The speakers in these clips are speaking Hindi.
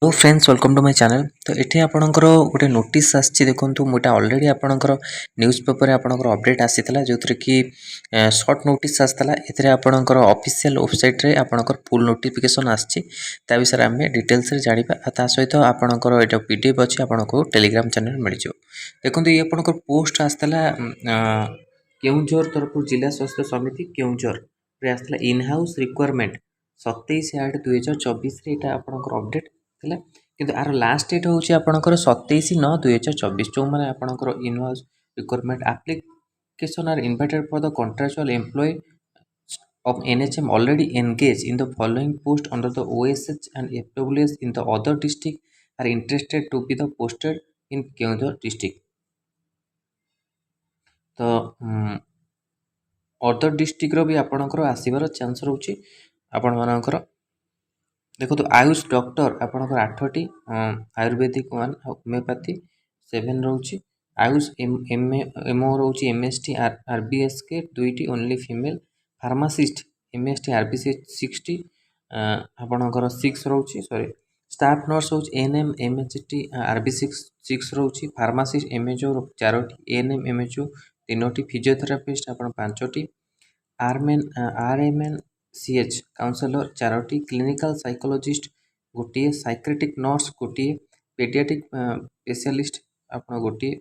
Hello friends welcome to my channel. तो ये आपणकर गोटे नोटिस आसी देखो मुझे अलरेडी आपणकर न्यूज पेपर आपणकर अपडेट आसीला जो थी कि सर्ट नोटिस आसाला ए आपणकर ऑफिशियल वेबसाइट रे आपणकर फुल नोटिफिकेशन आसी विषय आम डिटेल्स जाना सहित आपणकर ये पीडीएफ अच्छी आपको टेलीग्राम चैनल मिल जाए। देखो ये आपणकर पोस्ट आसाला केउंझर तरफ जिला स्वास्थ्य समिति केउंझर आसाला इन हाउस रिक्वायरमेंट 27/8/2024 आपणकर अपडेट थिला किंतु आर लास्ट डेट होची आपणकर 27/9/2024 जो माने आपणकर in house requirement application are invited for the contractual employ of NHM already engaged in the following post under the OSH and FWS in the other district are interested to be the posted in Keonjhar district। तो अदर डिस्ट्रिक्ट रो भी आपणकर आसीबार चांस रहउची आपण मानकर देखो तो आयुष डॉक्टर आपणकर 8टी आयुर्वेदिक 1 होमियोपैथी 7 रहउची आयुष एमओ रहउची एमएसटी आरबीएसके 2टी only female pharmacist MST RBC 60 आपणकर 6 रहउची सॉरी स्टाफ नर्स होची एएनएम एमएचटी आरबीसी 6 रहउची फार्मासिस्ट एमएचओ 4टी एएनएम एमएचओ 3टी फिजियोथेरापिस्ट आपण 5टी आरएमएन सीएच काउंसलर 4टी क्लिनिकल साइकोलॉजिस्ट गोटे साइक्रेटिक नर्स गोटे पेडियाट्रिक स्पेशलिस्ट आप गोटे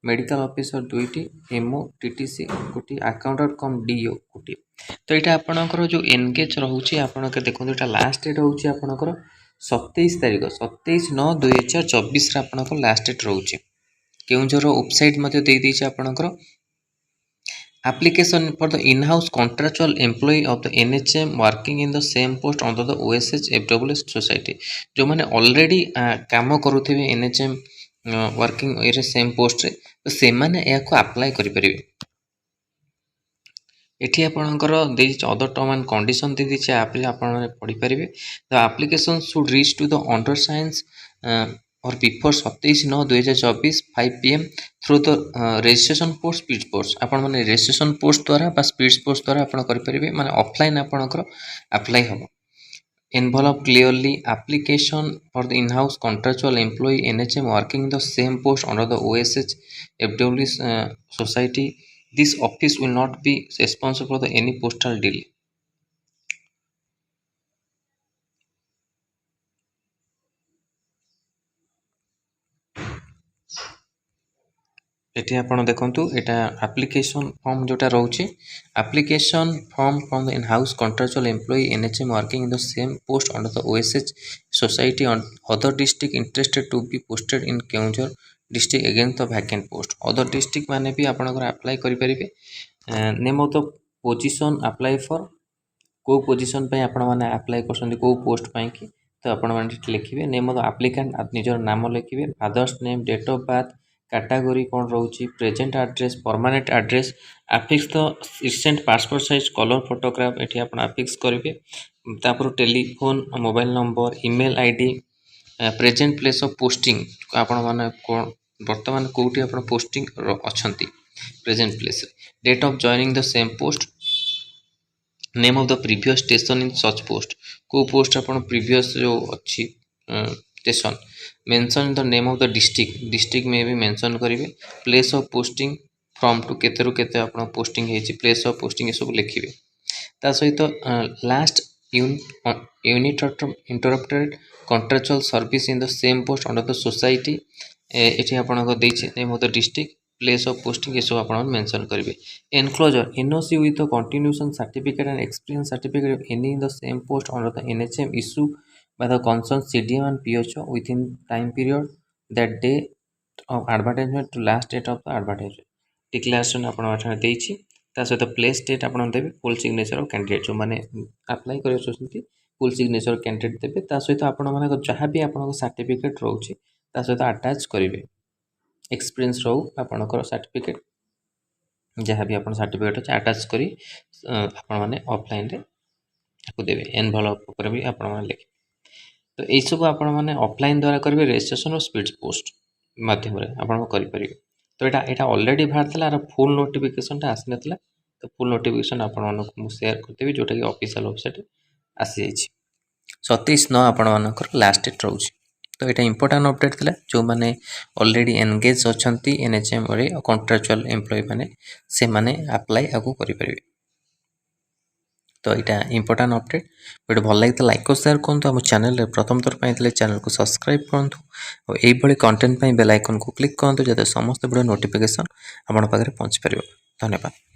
मेडिकल ऑफिसर 2टी एमओ टीटीसी गोटे अकाउंटेंट कम डीओ गोटे। तो यहाँ आपणकर जो एनगेज रोचे आपके देखो यहाँ लास्ट डेट रोचे आपणकर 27 तारीख 27/9/2024 आपणकर लास्ट डेट रोचे केउंझर वेबसाइट मध्य आपणकर application for the in-house contractual employee of the NHM working in the same post under the OSH FWS society जो मैंने ऑलरेडी काम करुथिबे NHM वर्किंग ए सेम पोस्ट रे तो से माने या को अप्लाई करि परिबे। एठी आपणकर देइ अदर टर्म एंड कंडीशन दे दिछ आप आपण माने पढि परिबे। The application should reach to the undersigned or before 27/9/2024 5 PM through the registration post speed post आपण माने registration post द्वारा बा speed post द्वारा आपण करि परिबे माने ऑफलाइन आपणकर अप्लाई हो envelope clearly application for the in-house contractual employee NHM working in the same post under the OSH FWS society this office will not be responsible for the any postal delay। एठी आपण देखंतु एटा एप्लीकेशन फॉर्म जोटा रहउची application form from the in house contractual employee NHM working in the same post under the OSH society other district interested to be posted in Keonjhar district against the vacant post other district माने भी आपनकर अप्लाई करि परिबे। Name of the position apply for को पोजीशन पे आपण माने अप्लाई करछन्ती को पोस्ट पई कि तो आपण माने लिखिबे नेम ऑफ द एप्लीकेंट निजर नाम लिखिबे father's name date of birth category कौन रोचे present address permanent address affix the recent passport size colour photograph ये आप आफिक्स करेंगे तापर telephone mobile number email ID present place of posting आपण माने कौन वर्तमान कोठी आपण पोस्टिंग अछंती present place date of joining the same post name of the previous station in such post को पोस्ट आपण प्रीवियस जो अच्छी station mention the name of the district में भी मेंशन करेंगे place of posting from to केते रु केते आपण पोस्टिंग हेची प्लेस ऑफ पोस्टिंग ये सब लिखिबे ता सहित last uninterrupted contractual service in the same post under the society एठी आपण को देछि name of the district place of posting ये सब आपण मेंशन करेंगे enclosure NOC with the continuation certificate and experience certificate any in the same post under the NHM issue by the concerned CDM and PHO within time period that date of advertisement to last date of the advertisement declaration आपण एठाने देछि ता सहित प्लेस डेट आपण देबे फुल सिग्नेचर ऑफ कैंडिडेट जो माने अप्लाई करे सोचंती फुल सिग्नेचर कैंडिडेट देबे ता सहित आपण माने जहां भी आपण सर्टिफिकेट रहउछि ता सहित अटैच करिवे एक्सपीरियंस रहउ आपण सर्टिफिकेट जहां भी आपण सर्टिफिकेट अछि अटैच करी आपण माने ऑफलाइन रे को देबे एनवेलप पर भी आपण माने लिखि तो यही सब आपण मैंने ऑफलाइन द्वारा करेंगे रजिस्ट्रेशन और स्पीड पोस्ट माध्यम आप करेंगे। तो यहाँ ऑलरेडी बाहर यार फुल नोटिफिकेशन आसी नाला तो फुल नोटिफिकेशन आपको शेयर करदेवी जोटा कि ऑफिशियल वेबसाइट आसी जाइए 27/9 आपण लास्ट डेट रोचे। तो यहाँ इंपोर्टां अपडेट थिला जो मैंने ऑलरेडी एंगेज अच्छी एनएचएम रे कॉन्ट्रैक्चुअल एम्प्लॉय मैंने से माने अप्लाई आगु करि परिबे। तो यहाँ इंपोर्टां अपडेट वीडियो भल लगी लाइक और शेयर करूँ। आम चैनल प्रथम थर पर चैनल को सब्सक्राइब करूँ और यही कंटेंट बेल आइकन को क्लिक करूँ जैसे समस्त वीडियो नोटिफिकेशन आप पाखे पहुँची पार। धन्यवाद।